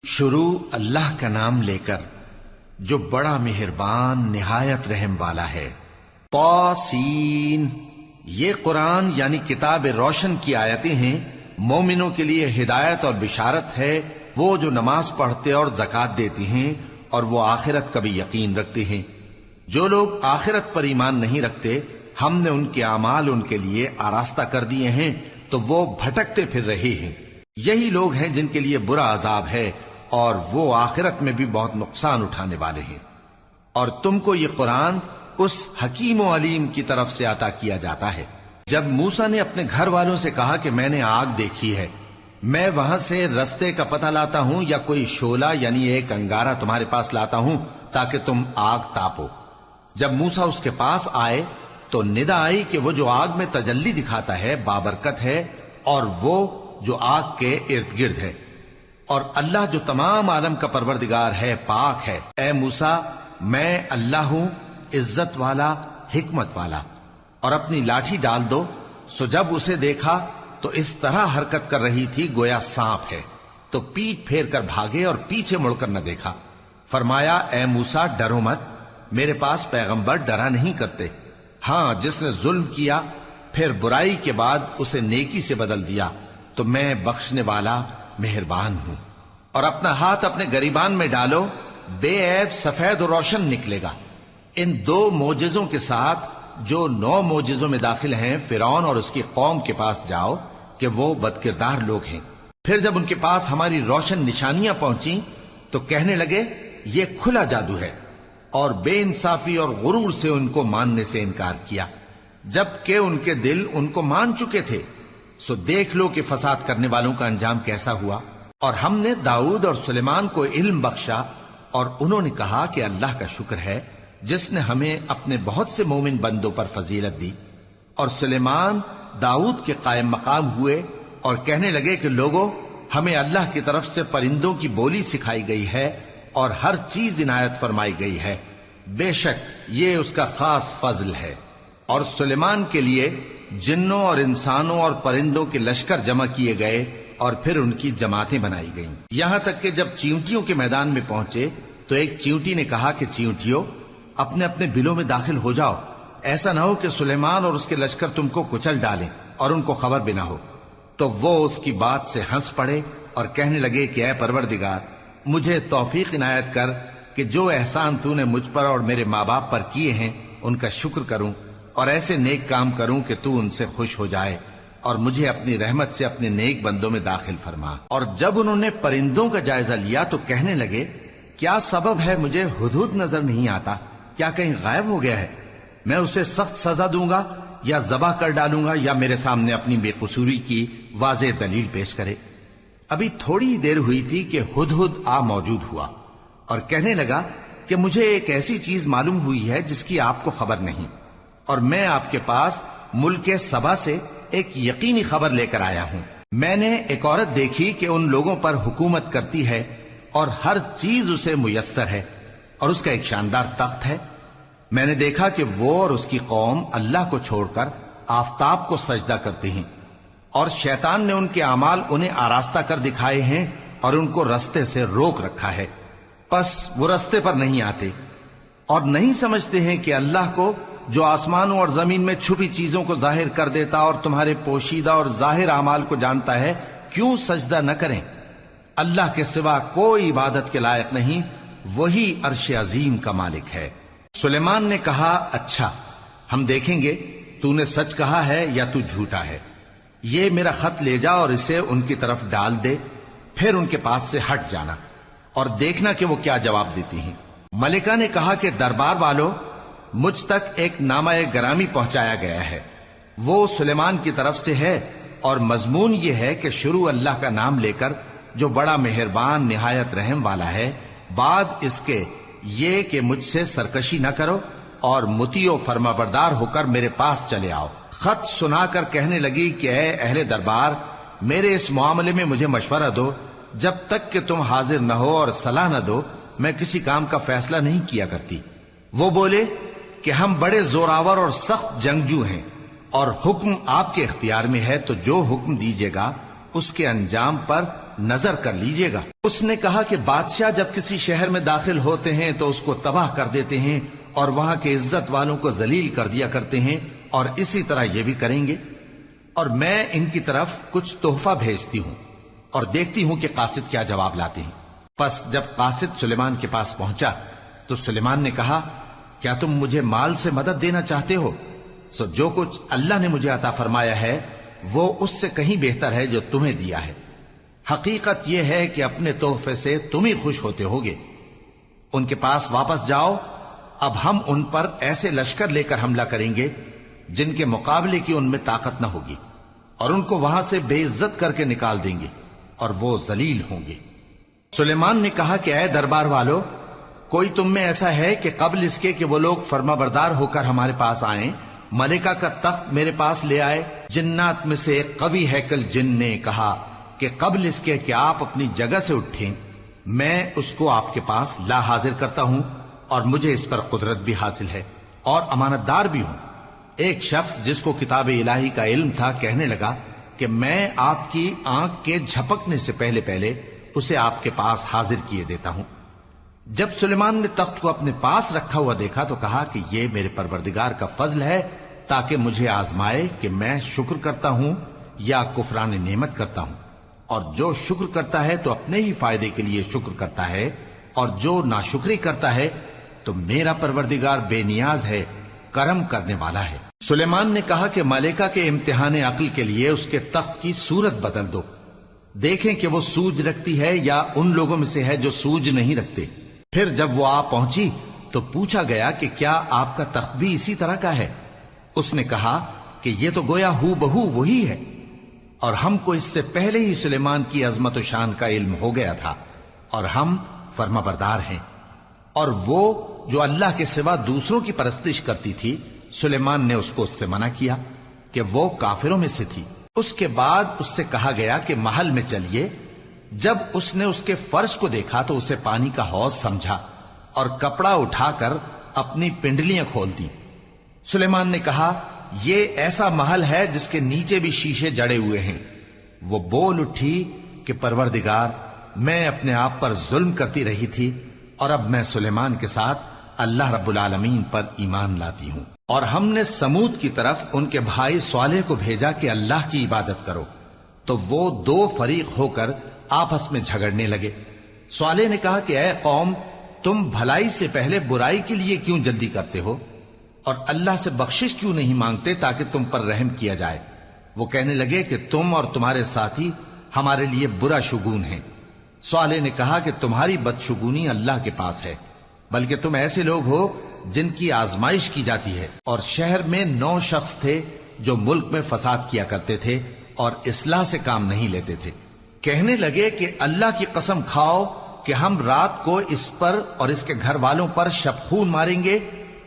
شروع اللہ کا نام لے کر جو بڑا مہربان نہایت رحم والا ہے۔ طاسین، یہ قرآن یعنی کتاب روشن کی آیتیں ہیں، مومنوں کے لیے ہدایت اور بشارت ہے، وہ جو نماز پڑھتے اور زکوٰۃ دیتے ہیں اور وہ آخرت کا بھی یقین رکھتے ہیں۔ جو لوگ آخرت پر ایمان نہیں رکھتے، ہم نے ان کے اعمال ان کے لیے آراستہ کر دیے ہیں تو وہ بھٹکتے پھر رہے ہیں۔ یہی لوگ ہیں جن کے لیے برا عذاب ہے اور وہ آخرت میں بھی بہت نقصان اٹھانے والے ہیں۔ اور تم کو یہ قرآن اس حکیم و علیم کی طرف سے عطا کیا جاتا ہے۔ جب موسیٰ نے اپنے گھر والوں سے کہا کہ میں نے آگ دیکھی ہے، میں وہاں سے رستے کا پتہ لاتا ہوں یا کوئی شعلہ یعنی ایک انگارہ تمہارے پاس لاتا ہوں تاکہ تم آگ تاپو۔ جب موسیٰ اس کے پاس آئے تو ندا آئی کہ وہ جو آگ میں تجلی دکھاتا ہے بابرکت ہے، اور وہ جو آگ کے ارد گرد ہے، اور اللہ جو تمام عالم کا پروردگار ہے پاک ہے۔ اے موسیٰ، میں اللہ ہوں، عزت والا، حکمت والا، اور اپنی لاٹھی ڈال دو۔ سو جب اسے دیکھا تو اس طرح حرکت کر رہی تھی گویا سانپ ہے، تو پیٹ پھیر کر بھاگے اور پیچھے مڑ کر نہ دیکھا۔ فرمایا، اے موسیٰ ڈرو مت، میرے پاس پیغمبر ڈرا نہیں کرتے۔ ہاں، جس نے ظلم کیا پھر برائی کے بعد اسے نیکی سے بدل دیا تو میں بخشنے والا مہربان ہوں۔ اور اپنا ہاتھ اپنے گریبان میں ڈالو، بے عیب سفید و روشن نکلے گا۔ ان 2 معجزوں کے ساتھ جو 9 معجزوں میں داخل ہیں فرعون اور اس کی قوم کے پاس جاؤ کہ وہ بدکردار لوگ ہیں۔ پھر جب ان کے پاس ہماری روشن نشانیاں پہنچیں تو کہنے لگے یہ کھلا جادو ہے، اور بے انصافی اور غرور سے ان کو ماننے سے انکار کیا، جبکہ ان کے دل ان کو مان چکے تھے۔ سو دیکھ لو کہ فساد کرنے والوں کا انجام کیسا ہوا۔ اور ہم نے داؤد اور سلیمان کو علم بخشا، اور انہوں نے کہا کہ اللہ کا شکر ہے جس نے ہمیں اپنے بہت سے مومن بندوں پر فضیلت دی۔ اور سلیمان داؤد کے قائم مقام ہوئے اور کہنے لگے کہ لوگوں، ہمیں اللہ کی طرف سے پرندوں کی بولی سکھائی گئی ہے اور ہر چیز عنایت فرمائی گئی ہے، بے شک یہ اس کا خاص فضل ہے۔ اور سلیمان کے لیے جنوں اور انسانوں اور پرندوں کے لشکر جمع کیے گئے اور پھر ان کی جماعتیں بنائی گئیں، یہاں تک کہ جب چیونٹیوں کے میدان میں پہنچے تو ایک چیونٹی نے کہا کہ چیونٹیوں، اپنے اپنے بلوں میں داخل ہو جاؤ، ایسا نہ ہو کہ سلیمان اور اس کے لشکر تم کو کچل ڈالیں اور ان کو خبر بھی نہ ہو۔ تو وہ اس کی بات سے ہنس پڑے اور کہنے لگے کہ اے پروردگار، مجھے توفیق عنایت کر کہ جو احسان تو نے مجھ پر اور میرے ماں باپ پر کیے ہیں ان کا شکر کروں اور ایسے نیک کام کروں کہ تو ان سے خوش ہو جائے، اور مجھے اپنی رحمت سے اپنے نیک بندوں میں داخل فرما۔ اور جب انہوں نے پرندوں کا جائزہ لیا تو کہنے لگے کیا سبب ہے مجھے ہدہد نظر نہیں آتا؟ کیا کہیں غائب ہو گیا ہے؟ میں اسے سخت سزا دوں گا یا ذبح کر ڈالوں گا یا میرے سامنے اپنی بے قصوری کی واضح دلیل پیش کرے۔ ابھی تھوڑی ہی دیر ہوئی تھی کہ ہدہد آ موجود ہوا اور کہنے لگا کہ مجھے ایک ایسی چیز معلوم ہوئی ہے جس کی آپ کو خبر نہیں، اور میں آپ کے پاس ملک سبا سے ایک یقینی خبر لے کر آیا ہوں۔ میں نے ایک عورت دیکھی کہ ان لوگوں پر حکومت کرتی ہے اور ہر چیز اسے میسر ہے، اور اس کا ایک شاندار تخت ہے۔ میں نے دیکھا کہ وہ اور اس کی قوم اللہ کو چھوڑ کر آفتاب کو سجدہ کرتے ہیں، اور شیطان نے ان کے اعمال انہیں آراستہ کر دکھائے ہیں اور ان کو رستے سے روک رکھا ہے، پس وہ رستے پر نہیں آتے اور نہیں سمجھتے ہیں کہ اللہ کو جو آسمانوں اور زمین میں چھپی چیزوں کو ظاہر کر دیتا اور تمہارے پوشیدہ اور ظاہر اعمال کو جانتا ہے، کیوں سجدہ نہ کریں؟ اللہ کے سوا کوئی عبادت کے لائق نہیں، وہی عرش عظیم کا مالک ہے۔ سلیمان نے کہا اچھا، ہم دیکھیں گے تو نے سچ کہا ہے یا تو جھوٹا ہے۔ یہ میرا خط لے جا اور اسے ان کی طرف ڈال دے، پھر ان کے پاس سے ہٹ جانا اور دیکھنا کہ وہ کیا جواب دیتی ہیں۔ ملکہ نے کہا کہ دربار والوں، مجھ تک ایک نامہ گرامی پہنچایا گیا ہے، وہ سلیمان کی طرف سے ہے، اور مضمون یہ ہے کہ شروع اللہ کا نام لے کر جو بڑا مہربان نہایت رحم والا ہے، بعد اس کے یہ کہ مجھ سے سرکشی نہ کرو اور مطیع و فرما بردار ہو کر میرے پاس چلے آؤ۔ خط سنا کر کہنے لگی کہ اے اہل دربار، میرے اس معاملے میں مجھے مشورہ دو، جب تک کہ تم حاضر نہ ہو اور صلاح نہ دو میں کسی کام کا فیصلہ نہیں کیا کرتی۔ وہ بولے کہ ہم بڑے زوراور اور سخت جنگجو ہیں، اور حکم آپ کے اختیار میں ہے، تو جو حکم دیجیے گا اس کے انجام پر نظر کر لیجئے گا۔ اس نے کہا کہ بادشاہ جب کسی شہر میں داخل ہوتے ہیں تو اس کو تباہ کر دیتے ہیں اور وہاں کے عزت والوں کو ذلیل کر دیا کرتے ہیں، اور اسی طرح یہ بھی کریں گے، اور میں ان کی طرف کچھ تحفہ بھیجتی ہوں اور دیکھتی ہوں کہ قاصد کیا جواب لاتے ہیں۔ پس جب قاصد سلیمان کے پاس پہنچا تو سلیمان نے کہا، کیا تم مجھے مال سے مدد دینا چاہتے ہو؟ سو جو کچھ اللہ نے مجھے عطا فرمایا ہے وہ اس سے کہیں بہتر ہے جو تمہیں دیا ہے۔ حقیقت یہ ہے کہ اپنے تحفے سے تم ہی خوش ہوتے ہوگے۔ ان کے پاس واپس جاؤ، اب ہم ان پر ایسے لشکر لے کر حملہ کریں گے جن کے مقابلے کی ان میں طاقت نہ ہوگی، اور ان کو وہاں سے بے عزت کر کے نکال دیں گے اور وہ ذلیل ہوں گے۔ سلیمان نے کہا کہ اے دربار والو، کوئی تم میں ایسا ہے کہ قبل اس کے کہ وہ لوگ فرما بردار ہو کر ہمارے پاس آئیں، ملکہ کا تخت میرے پاس لے آئے؟ جنات میں سے ایک قوی ہیکل جن نے کہا کہ قبل اس کے کہ آپ اپنی جگہ سے اٹھیں میں اس کو آپ کے پاس لا حاضر کرتا ہوں، اور مجھے اس پر قدرت بھی حاصل ہے اور امانت دار بھی ہوں۔ ایک شخص جس کو کتاب الہی کا علم تھا کہنے لگا کہ میں آپ کی آنکھ کے جھپکنے سے پہلے پہلے اسے آپ کے پاس حاضر کیے دیتا ہوں۔ جب سلیمان نے تخت کو اپنے پاس رکھا ہوا دیکھا تو کہا کہ یہ میرے پروردگار کا فضل ہے تاکہ مجھے آزمائے کہ میں شکر کرتا ہوں یا کفران نعمت کرتا ہوں، اور جو شکر کرتا ہے تو اپنے ہی فائدے کے لیے شکر کرتا ہے، اور جو ناشکری کرتا ہے تو میرا پروردگار بے نیاز ہے، کرم کرنے والا ہے۔ سلیمان نے کہا کہ ملکہ کے امتحان عقل کے لیے اس کے تخت کی صورت بدل دو، دیکھیں کہ وہ سوج رکھتی ہے یا ان لوگوں میں سے ہے جو سوج نہیں رکھتے۔ پھر جب وہ آ پہنچی تو پوچھا گیا کہ کیا آپ کا تخت بھی اسی طرح کا ہے؟ اس نے کہا کہ یہ تو گویا ہو بہو وہی ہے، اور ہم کو اس سے پہلے ہی سلیمان کی عظمت و شان کا علم ہو گیا تھا، اور ہم فرما بردار ہیں۔ اور وہ جو اللہ کے سوا دوسروں کی پرستش کرتی تھی، سلیمان نے اس کو اس سے منع کیا کہ وہ کافروں میں سے تھی۔ اس کے بعد اس سے کہا گیا کہ محل میں چلیے۔ جب اس نے اس کے فرش کو دیکھا تو اسے پانی کا حوض سمجھا اور کپڑا اٹھا کر اپنی پنڈلیاں کھول دی۔ سلیمان نے کہا، یہ ایسا محل ہے جس کے نیچے بھی شیشے جڑے ہوئے ہیں۔ وہ بول اٹھی کہ پروردگار، میں اپنے آپ پر ظلم کرتی رہی تھی، اور اب میں سلیمان کے ساتھ اللہ رب العالمین پر ایمان لاتی ہوں۔ اور ہم نے سمود کی طرف ان کے بھائی صالح کو بھیجا کہ اللہ کی عبادت کرو، تو وہ دو فریق ہو کر آپس میں جھگڑنے لگے۔ صالح نے کہا کہ اے قوم، تم بھلائی سے پہلے برائی کے لیے کیوں جلدی کرتے ہو، اور اللہ سے بخشش کیوں نہیں مانگتے تاکہ تم پر رحم کیا جائے؟ وہ کہنے لگے کہ تم اور تمہارے ساتھی ہمارے لیے برا شگون ہیں۔ صالح نے کہا کہ تمہاری بدشگونی اللہ کے پاس ہے، بلکہ تم ایسے لوگ ہو جن کی آزمائش کی جاتی ہے۔ اور شہر میں 9 شخص تھے جو ملک میں فساد کیا کرتے تھے اور اصلاح سے کام نہیں لیتے تھے۔ کہنے لگے کہ اللہ کی قسم کھاؤ کہ ہم رات کو اس پر اور اس کے گھر والوں پر شبخون ماریں گے،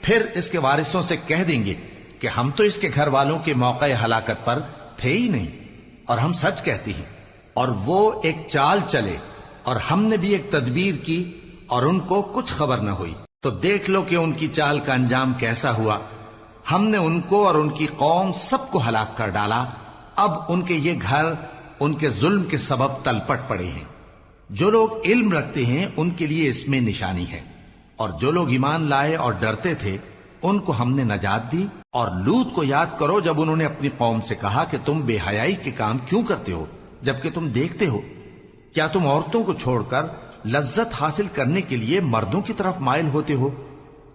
پھر اس کے وارثوں سے کہہ دیں گے کہ ہم تو اس کے گھر والوں کے موقع ہلاکت پر تھے ہی نہیں، اور ہم سچ کہتے ہیں۔ اور وہ ایک چال چلے، اور ہم نے بھی ایک تدبیر کی، اور ان کو کچھ خبر نہ ہوئی۔ تو دیکھ لو کہ ان کی چال کا انجام کیسا ہوا۔ ہم نے ان کو اور ان کی قوم سب کو ہلاک کر ڈالا۔ اب ان کے یہ گھر ان کے ظلم کے سبب تلپٹ پڑے ہیں۔ جو لوگ علم رکھتے ہیں ان کے لیے اس میں نشانی ہے، اور جو لوگ ایمان لائے اور ڈرتے تھے ان کو ہم نے نجات دی۔ اور لوط کو یاد کرو جب انہوں نے اپنی قوم سے کہا کہ تم بے حیائی کے کام کیوں کرتے ہو جبکہ تم دیکھتے ہو؟ کیا تم عورتوں کو چھوڑ کر لذت حاصل کرنے کے لیے مردوں کی طرف مائل ہوتے ہو؟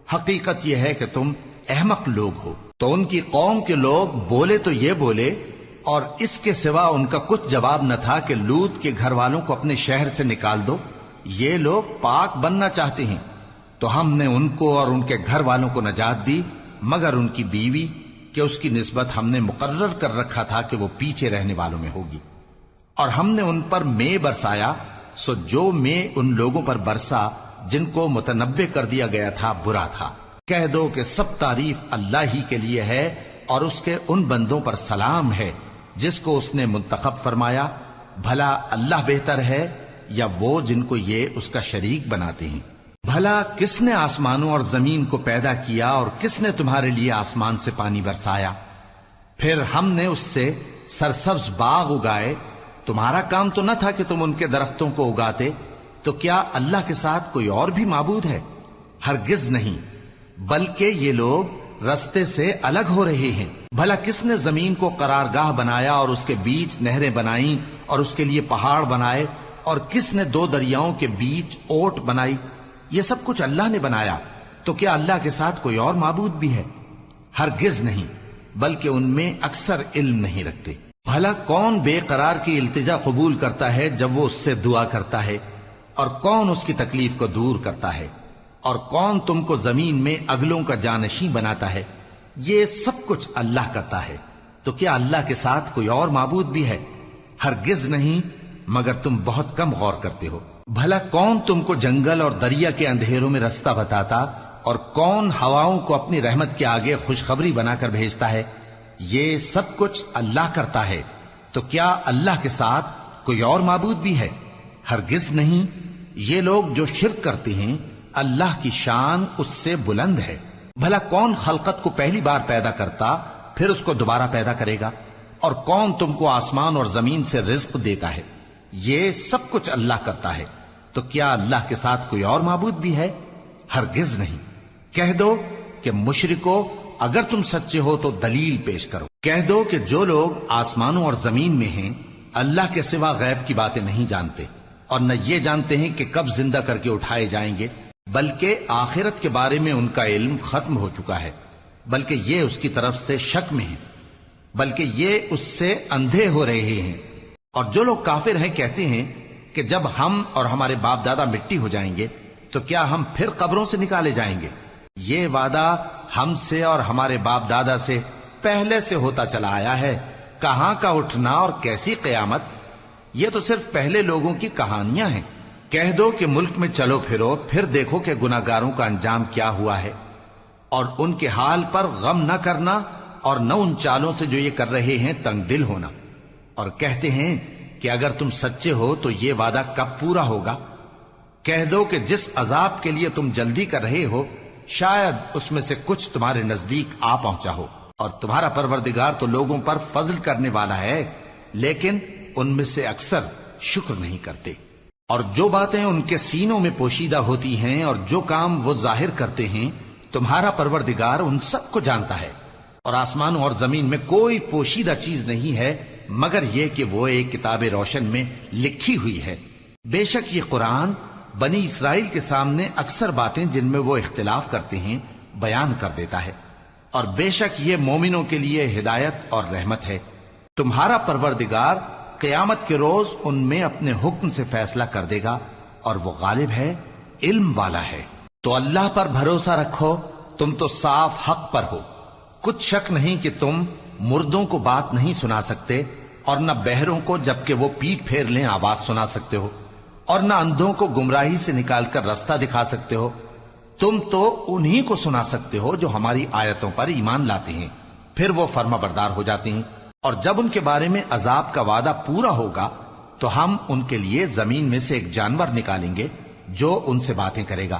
حقیقت یہ ہے کہ تم احمق لوگ ہو۔ تو ان کی قوم کے لوگ بولے تو یہ بولے، اور اس کے سوا ان کا کچھ جواب نہ تھا کہ لوط کے گھر والوں کو اپنے شہر سے نکال دو، یہ لوگ پاک بننا چاہتے ہیں۔ تو ہم نے ان کو اور ان کے گھر والوں کو نجات دی، مگر ان کی بیوی کہ اس کی نسبت ہم نے مقرر کر رکھا تھا کہ وہ پیچھے رہنے والوں میں ہوگی۔ اور ہم نے ان پر مے برسایا، سو جو مے ان لوگوں پر برسا جن کو متنبع کر دیا گیا تھا برا تھا۔ کہہ دو کہ سب تعریف اللہ ہی کے لیے ہے، اور اس کے ان بندوں پر سلام ہے جس کو اس نے منتخب فرمایا۔ بھلا اللہ بہتر ہے یا وہ جن کو یہ اس کا شریک بناتے ہیں؟ بھلا کس نے آسمانوں اور زمین کو پیدا کیا، اور کس نے تمہارے لیے آسمان سے پانی برسایا؟ پھر ہم نے اس سے سرسبز باغ اگائے، تو تمہارا کام تو نہ تھا کہ تم ان کے درختوں کو اگاتے، تو کیا اللہ کے ساتھ کوئی اور بھی معبود ہے؟ ہرگز نہیں، بلکہ یہ لوگ رستے سے الگ ہو رہے ہیں۔ بھلا کس نے زمین کو قرارگاہ بنایا اور اس کے بیچ نہریں بنائیں اور اس کے لیے پہاڑ بنائے، اور کس نے دو دریاؤں کے بیچ اوٹ بنائی؟ یہ سب کچھ اللہ نے بنایا، تو کیا اللہ کے ساتھ کوئی اور معبود بھی ہے؟ ہرگز نہیں، بلکہ ان میں اکثر علم نہیں رکھتے۔ بھلا کون بے قرار کی التجا قبول کرتا ہے جب وہ اس سے دعا کرتا ہے، اور کون اس کی تکلیف کو دور کرتا ہے، اور کون تم کو زمین میں اگلوں کا جانشین بناتا ہے؟ یہ سب کچھ اللہ کرتا ہے، تو کیا اللہ کے ساتھ کوئی اور معبود بھی ہے؟ ہرگز نہیں، مگر تم بہت کم غور کرتے ہو۔ بھلا کون تم کو جنگل اور دریا کے اندھیروں میں رستہ بتاتا، اور کون ہواؤں کو اپنی رحمت کے آگے خوشخبری بنا کر بھیجتا ہے؟ یہ سب کچھ اللہ کرتا ہے، تو کیا اللہ کے ساتھ کوئی اور معبود بھی ہے؟ ہرگز نہیں۔ یہ لوگ جو شرک کرتے ہیں، اللہ کی شان اس سے بلند ہے۔ بھلا کون خلقت کو پہلی بار پیدا کرتا پھر اس کو دوبارہ پیدا کرے گا؟ اور کون تم کو آسمان اور زمین سے رزق دیتا ہے؟ یہ سب کچھ اللہ کرتا ہے، تو کیا اللہ کے ساتھ کوئی اور معبود بھی ہے؟ ہرگز نہیں۔ کہہ دو کہ مشرکو، اگر تم سچے ہو تو دلیل پیش کرو۔ کہہ دو کہ جو لوگ آسمانوں اور زمین میں ہیں اللہ کے سوا غیب کی باتیں نہیں جانتے، اور نہ یہ جانتے ہیں کہ کب زندہ کر کے اٹھائے جائیں گے، بلکہ آخرت کے بارے میں ان کا علم ختم ہو چکا ہے، بلکہ یہ اس کی طرف سے شک میں ہیں، بلکہ یہ اس سے اندھے ہو رہے ہیں۔ اور جو لوگ کافر ہیں کہتے ہیں کہ جب ہم اور ہمارے باپ دادا مٹی ہو جائیں گے تو کیا ہم پھر قبروں سے نکالے جائیں گے؟ یہ وعدہ ہم سے اور ہمارے باپ دادا سے پہلے سے ہوتا چلا آیا ہے، کہاں کا اٹھنا اور کیسی قیامت؟ یہ تو صرف پہلے لوگوں کی کہانیاں ہیں۔ کہہ دو کہ ملک میں چلو پھرو، پھر دیکھو کہ گناہگاروں کا انجام کیا ہوا ہے، اور ان کے حال پر غم نہ کرنا، اور نہ ان چالوں سے جو یہ کر رہے ہیں تنگ دل ہونا۔ اور کہتے ہیں کہ اگر تم سچے ہو تو یہ وعدہ کب پورا ہوگا؟ کہہ دو کہ جس عذاب کے لیے تم جلدی کر رہے ہو شاید اس میں سے کچھ تمہارے نزدیک آ پہنچا ہو، اور تمہارا پروردگار تو لوگوں پر فضل کرنے والا ہے، لیکن ان میں سے اکثر شکر نہیں کرتے۔ اور جو باتیں ان کے سینوں میں پوشیدہ ہوتی ہیں اور جو کام وہ ظاہر کرتے ہیں، تمہارا پروردگار ان سب کو جانتا ہے۔ اور آسمانوں اور زمین میں کوئی پوشیدہ چیز نہیں ہے مگر یہ کہ وہ ایک کتاب روشن میں لکھی ہوئی ہے۔ بے شک یہ قرآن بنی اسرائیل کے سامنے اکثر باتیں جن میں وہ اختلاف کرتے ہیں بیان کر دیتا ہے، اور بے شک یہ مومنوں کے لیے ہدایت اور رحمت ہے۔ تمہارا پروردگار قیامت کے روز ان میں اپنے حکم سے فیصلہ کر دے گا، اور وہ غالب ہے، علم والا ہے۔ تو اللہ پر بھروسہ رکھو، تم تو صاف حق پر ہو۔ کچھ شک نہیں کہ تم مردوں کو بات نہیں سنا سکتے، اور نہ بہروں کو جبکہ وہ پیٹ پھیر لیں آواز سنا سکتے ہو، اور نہ اندھوں کو گمراہی سے نکال کر رستہ دکھا سکتے ہو۔ تم تو انہی کو سنا سکتے ہو جو ہماری آیتوں پر ایمان لاتے ہیں، پھر وہ فرما بردار ہو جاتے ہیں۔ اور جب ان کے بارے میں عذاب کا وعدہ پورا ہوگا تو ہم ان کے لیے زمین میں سے ایک جانور نکالیں گے جو ان سے باتیں کرے گا۔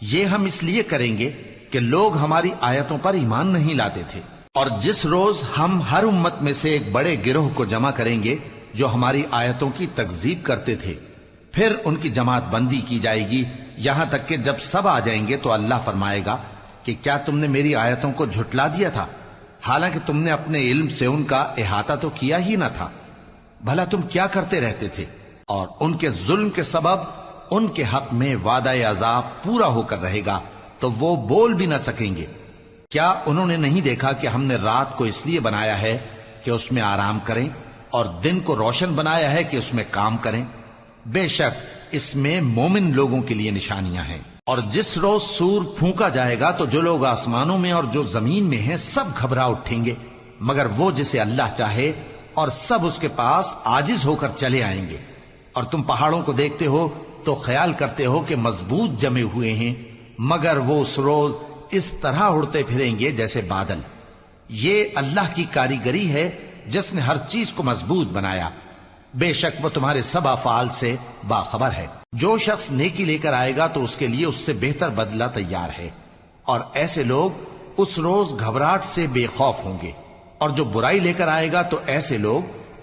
یہ ہم اس لیے کریں گے کہ لوگ ہماری آیتوں پر ایمان نہیں لاتے تھے۔ اور جس روز ہم ہر امت میں سے ایک بڑے گروہ کو جمع کریں گے جو ہماری آیتوں کی تکذیب کرتے تھے، پھر ان کی جماعت بندی کی جائے گی، یہاں تک کہ جب سب آ جائیں گے تو اللہ فرمائے گا کہ کیا تم نے میری آیتوں کو جھٹلا دیا تھا، حالانکہ تم نے اپنے علم سے ان کا احاطہ تو کیا ہی نہ تھا؟ بھلا تم کیا کرتے رہتے تھے؟ اور ان کے ظلم کے سبب ان کے حق میں وعدہ عذاب پورا ہو کر رہے گا تو وہ بول بھی نہ سکیں گے۔ کیا انہوں نے نہیں دیکھا کہ ہم نے رات کو اس لیے بنایا ہے کہ اس میں آرام کریں، اور دن کو روشن بنایا ہے کہ اس میں کام کریں؟ بے شک اس میں مومن لوگوں کے لیے نشانیاں ہیں۔ اور جس روز سور پھونکا جائے گا تو جو لوگ آسمانوں میں اور جو زمین میں ہیں سب گھبرا اٹھیں گے مگر وہ جسے اللہ چاہے، اور سب اس کے پاس عاجز ہو کر چلے آئیں گے۔ اور تم پہاڑوں کو دیکھتے ہو تو خیال کرتے ہو کہ مضبوط جمے ہوئے ہیں، مگر وہ اس روز اس طرح اڑتے پھریں گے جیسے بادل۔ یہ اللہ کی کاریگری ہے جس نے ہر چیز کو مضبوط بنایا، بے شک وہ تمہارے سب افعال سے باخبر ہے۔ جو شخص نیکی لے کر آئے گا تو اس کے لیے اس سے بہتر بدلہ تیار ہے، اور ایسے لوگ اس روز گھبراہٹ سے بے خوف ہوں گے، اور جو برائی لے کر آئے گا تو ایسے لوگ